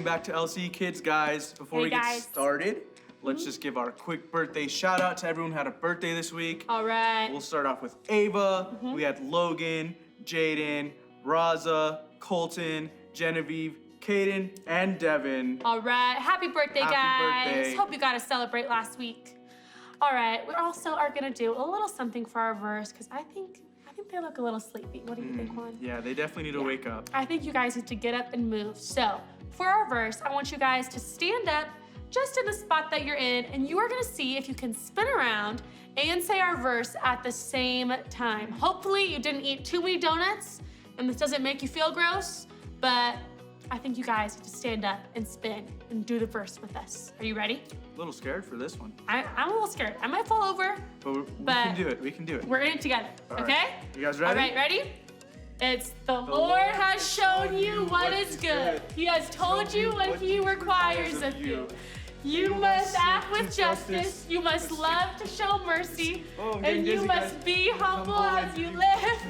welcome back to LCKids, guys. Before we get started, let's just give our quick birthday shout out to everyone who had a birthday this week. All right. We'll start off with Ava. We had Logan, Jaden, Raza, Colton, Genevieve, Kaden, and Devin. All right. Happy birthday, guys. Happy birthday. Hope you got to celebrate last week. All right. We also are going to do a little something for our verse because I think they look a little sleepy. What do you think, Juan? Yeah, they definitely need to wake up. I think you guys need to get up and move. So for our verse, I want you guys to stand up just in the spot that you're in, and you are gonna see if you can spin around and say our verse at the same time. Hopefully you didn't eat too many donuts and this doesn't make you feel gross, but I think you guys need to stand up and spin and do the verse with us. Are you ready? A little scared for this one. I'm a little scared. I might fall over. But we can do it. We can do it. We're in it together, All okay? Right. You guys ready? All right, ready? It's the Lord has shown you what is good. He has told you what he requires of you. You must act with justice. You must love to show mercy. And you must be humble as you live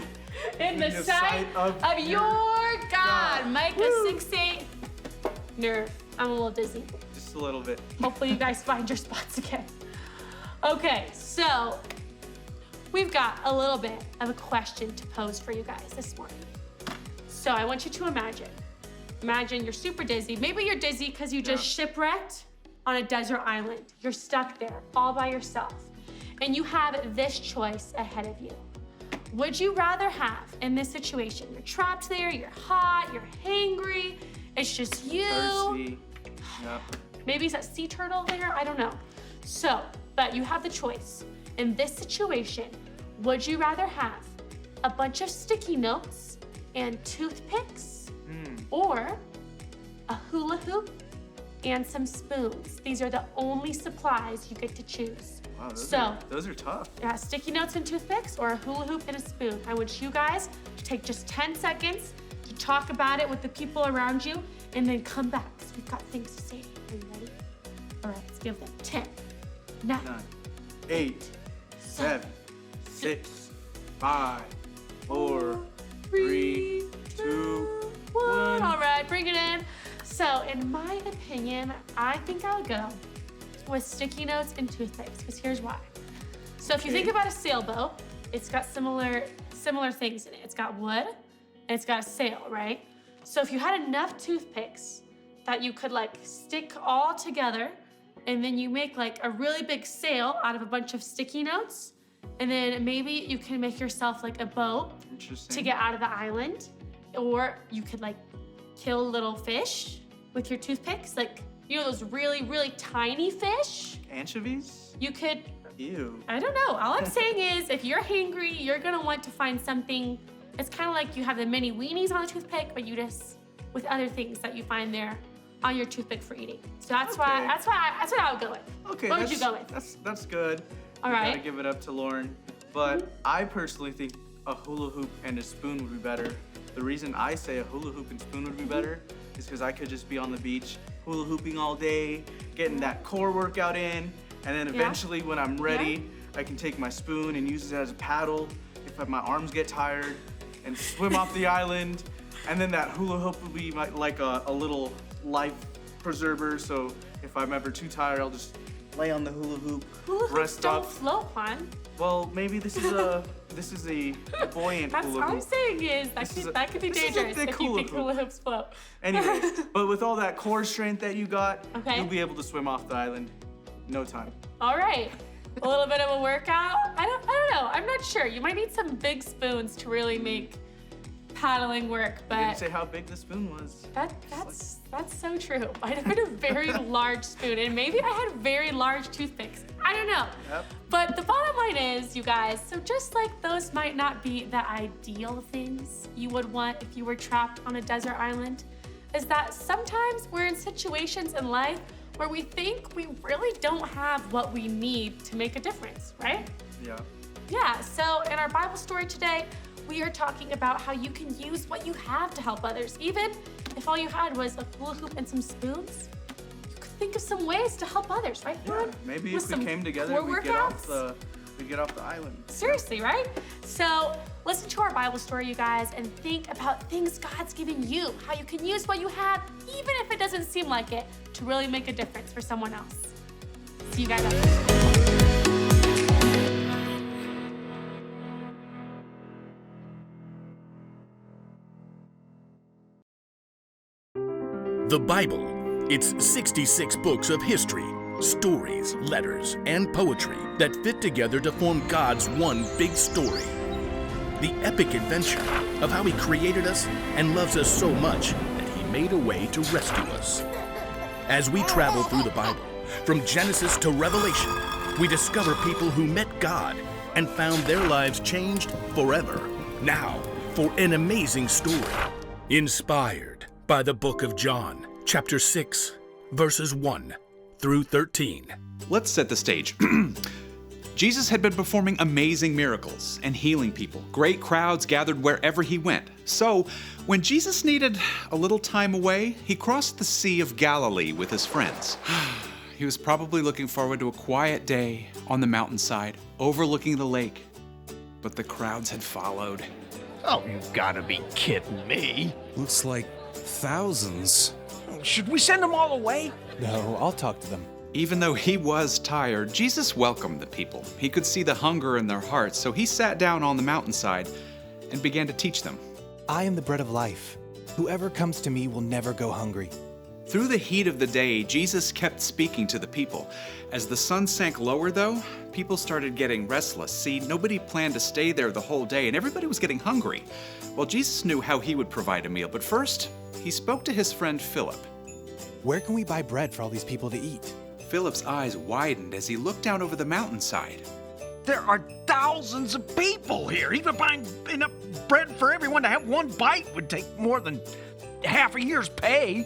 in the sight of your God. Micah 6:8. Nerve. I'm a little dizzy. Just a little bit. Hopefully you guys find your spots again. Okay, so we've got a little bit of a question to pose for you guys this morning. So I want you to imagine you're super dizzy. Maybe you're dizzy because you just shipwrecked on a desert island. You're stuck there all by yourself. And you have this choice ahead of you. Would you rather have, in this situation, you're trapped there, you're hot, you're hangry, it's just you. Thirsty. Yep. Maybe it's a sea turtle there, I don't know. So, but you have the choice. In this situation, would you rather have a bunch of sticky notes and toothpicks or a hula hoop and some spoons? These are the only supplies you get to choose. Wow, those are tough. Yeah, sticky notes and toothpicks or a hula hoop and a spoon. I want you guys to take just 10 seconds to talk about it with the people around you and then come back because we've got things to say. Are you ready? All right, let's give them 10, 9, 8, 7, 6, 5, 4, 3, 2, 1. All right, bring it in. So in my opinion, I think I'll go with sticky notes and toothpicks because here's why. So if you think about a sailboat, it's got similar things in it. It's got wood and it's got a sail, right? So if you had enough toothpicks that you could like stick all together and then you make like a really big sail out of a bunch of sticky notes, and then maybe you can make yourself like a boat to get out of the island, or you could like kill little fish with your toothpicks, like, you know, those really, really tiny fish. Anchovies? You could, Ew. I don't know. All I'm saying is if you're hangry, you're gonna want to find something. It's kind of like you have the mini weenies on the toothpick, but you just, with other things that you find there on your toothpick for eating. So that's what I would go with. Okay, what would you go with? That's good. All right. Gotta give it up to Lauren. But I personally think a hula hoop and a spoon would be better. The reason I say a hula hoop and spoon would be better is because I could just be on the beach hula hooping all day, getting that core workout in, and then eventually when I'm ready, I can take my spoon and use it as a paddle if my arms get tired and swim off the island. And then that hula hoop would be like a little life preserver, so if I'm ever too tired, I'll just lay on the hula hoop, rest up. Don't float, Juan. Well, maybe this is a buoyant That's hula hoop. all I'm saying is that could be dangerous if you think hula hoops float. Anyway, but with all that core strength that you got, Okay. you'll be able to swim off the island. No time. All right. A little bit of a workout. I don't know. I'm not sure. You might need some big spoons to really make paddling work, but I didn't say how big the spoon was. that's so true. I had a very large spoon, and maybe I had very large toothpicks. I don't know. Yep. But the bottom line is, you guys, so just like those might not be the ideal things you would want if you were trapped on a desert island, is that sometimes we're in situations in life where we think we really don't have what we need to make a difference, right? Yeah. Yeah, so in our Bible story today, we are talking about how you can use what you have to help others. Even if all you had was a hula hoop and some spoons, you could think of some ways to help others, right, Juan? Yeah, maybe With if we some came together, core we'd get off the to get off the island. Seriously, right? So listen to our Bible story, you guys, and think about things God's given you, how you can use what you have, even if it doesn't seem like it, to really make a difference for someone else. See you guys after. The Bible. It's 66 books of history, stories, letters, and poetry that fit together to form God's one big story. The epic adventure of how He created us and loves us so much that He made a way to rescue us. As we travel through the Bible, from Genesis to Revelation, we discover people who met God and found their lives changed forever. Now, for an amazing story, inspired by the book of John, chapter 6, verses 1 through 13. Let's set the stage. Jesus had been performing amazing miracles and healing people. Great crowds gathered wherever He went. So, when Jesus needed a little time away, He crossed the Sea of Galilee with His friends. He was probably looking forward to a quiet day on the mountainside, overlooking the lake. But the crowds had followed. Oh, you've got to be kidding me. Looks like thousands. Should we send them all away? No, I'll talk to them. Even though He was tired, Jesus welcomed the people. He could see the hunger in their hearts, so He sat down on the mountainside and began to teach them. I am the bread of life. Whoever comes to me will never go hungry. Through the heat of the day, Jesus kept speaking to the people. As the sun sank lower, though, people started getting restless. See, nobody planned to stay there the whole day, and everybody was getting hungry. Well, Jesus knew how He would provide a meal, but first, He spoke to His friend Philip. Where can we buy bread for all these people to eat? Philip's eyes widened as he looked down over the mountainside. There are thousands of people here. Even buying enough bread for everyone to have one bite would take more than half a year's pay.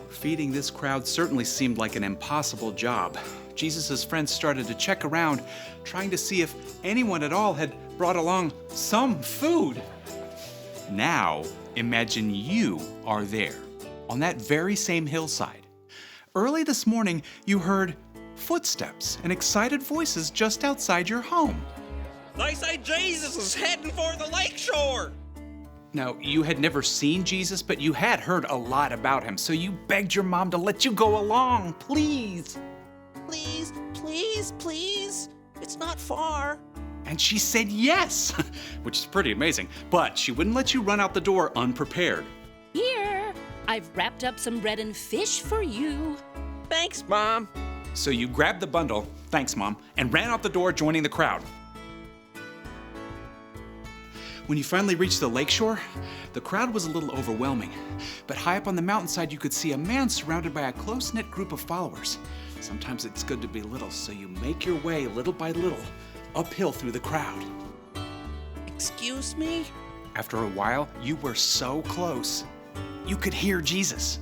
Feeding this crowd certainly seemed like an impossible job. Jesus' friends started to check around, trying to see if anyone at all had brought along some food. Now, imagine you are there, on that very same hillside. Early this morning, you heard footsteps and excited voices just outside your home. They say Jesus is heading for the lakeshore. Now, you had never seen Jesus, but you had heard a lot about Him, so you begged your mom to let you go along, please. Please, please, please. It's not far. And she said yes, which is pretty amazing, but she wouldn't let you run out the door unprepared. Here, I've wrapped up some bread and fish for you. Thanks, Mom. So you grabbed the bundle, thanks Mom, and ran out the door, joining the crowd. When you finally reached the lakeshore, the crowd was a little overwhelming. But high up on the mountainside, you could see a man surrounded by a close-knit group of followers. Sometimes it's good to be little, so you make your way little by little uphill through the crowd. Excuse me? After a while, you were so close. You could hear Jesus.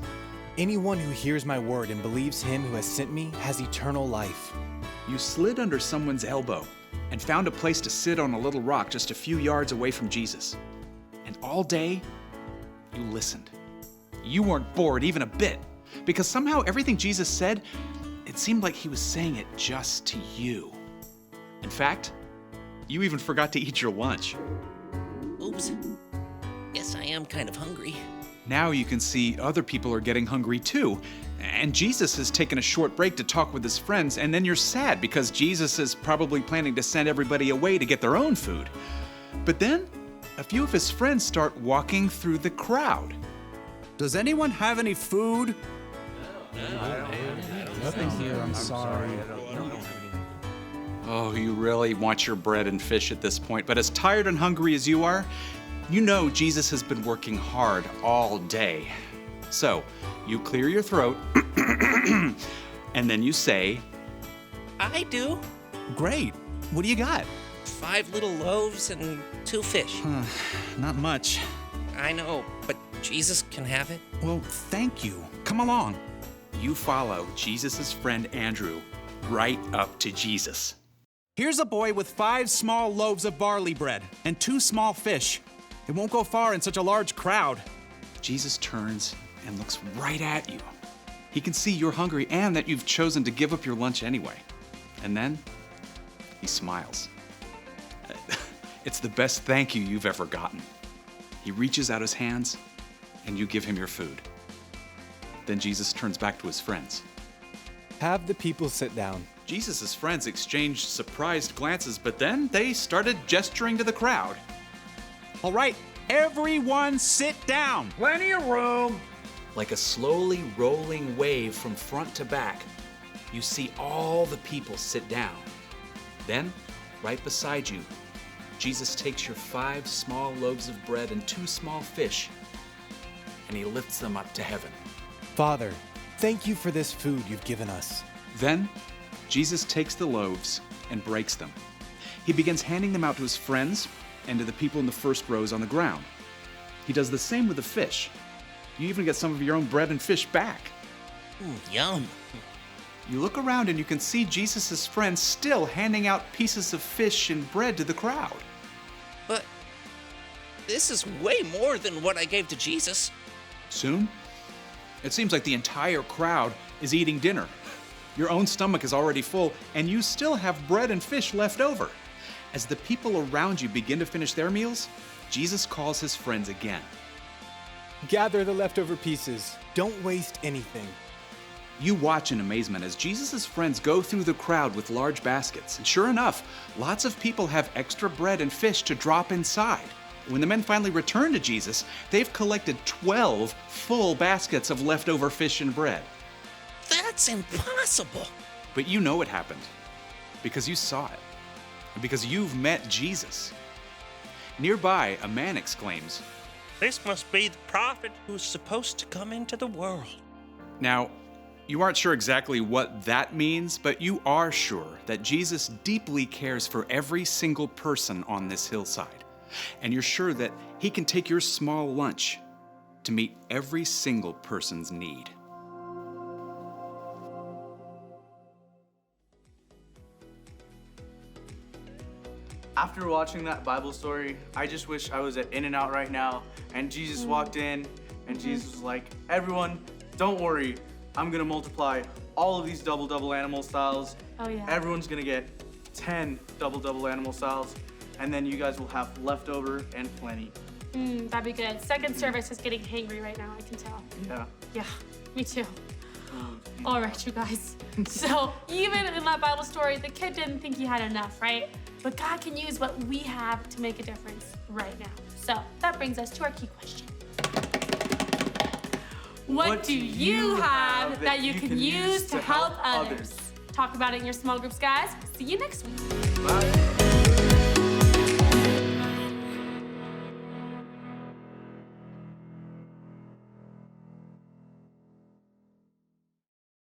Anyone who hears my word and believes Him who has sent me has eternal life. You slid under someone's elbow and found a place to sit on a little rock just a few yards away from Jesus. And all day, you listened. You weren't bored even a bit, because somehow everything Jesus said, it seemed like He was saying it just to you. In fact, you even forgot to eat your lunch. Oops. Guess I am kind of hungry. Now you can see other people are getting hungry too. And Jesus has taken a short break to talk with His friends, and then you're sad because Jesus is probably planning to send everybody away to get their own food. But then, a few of His friends start walking through the crowd. Does anyone have any food? Nothing here, I'm sorry. Oh, you really want your bread and fish at this point, but as tired and hungry as you are, you know Jesus has been working hard all day. So, you clear your throat, and then you say, I do. Great. What do you got? 5 little loaves and 2 fish. Not much. I know, but Jesus can have it. Well, thank you. Come along. You follow Jesus' friend Andrew right up to Jesus. Here's a boy with 5 small loaves of barley bread and 2 small fish. It won't go far in such a large crowd. Jesus turns and looks right at you. He can see you're hungry and that you've chosen to give up your lunch anyway. And then He smiles. It's the best thank you you've ever gotten. He reaches out his hands, and you give him your food. Then Jesus turns back to his friends. Have the people sit down. Jesus' friends exchanged surprised glances, but then they started gesturing to the crowd. All right, everyone sit down. Plenty of room. Like a slowly rolling wave from front to back, you see all the people sit down. Then, right beside you, Jesus takes your 5 small loaves of bread and 2 small fish, and he lifts them up to heaven. Father, thank you for this food you've given us. Then, Jesus takes the loaves and breaks them. He begins handing them out to his friends and to the people in the first rows on the ground. He does the same with the fish. You even get some of your own bread and fish back. Yum. You look around and you can see Jesus' friends still handing out pieces of fish and bread to the crowd. But this is way more than what I gave to Jesus. Soon, it seems like the entire crowd is eating dinner. Your own stomach is already full, and you still have bread and fish left over. As the people around you begin to finish their meals, Jesus calls his friends again. Gather the leftover pieces. Don't waste anything. You watch in amazement as Jesus' friends go through the crowd with large baskets. And sure enough, lots of people have extra bread and fish to drop inside. When the men finally return to Jesus, they've collected 12 full baskets of leftover fish and bread. That's impossible. But you know it happened because you saw it and because you've met Jesus. Nearby, a man exclaims, "This must be the prophet who's supposed to come into the world." Now, you aren't sure exactly what that means, but you are sure that Jesus deeply cares for every single person on this hillside. And you're sure that he can take your small lunch to meet every single person's need. After watching that Bible story, I just wish I was at In-N-Out right now and Jesus walked in and Jesus was like, "Everyone, don't worry. I'm gonna multiply all of these double animal styles. Oh, yeah. Everyone's gonna get 10 double animal styles, and then you guys will have leftover and plenty." That'd be good. Second service is getting hangry right now, I can tell. Yeah. Yeah, me too. All right, you guys. So even in that Bible story, the kid didn't think he had enough, right? But God can use what we have to make a difference right now. So that brings us to our key question. What do you have that you can use to help others? Talk about it in your small groups, guys. See you next week. Bye.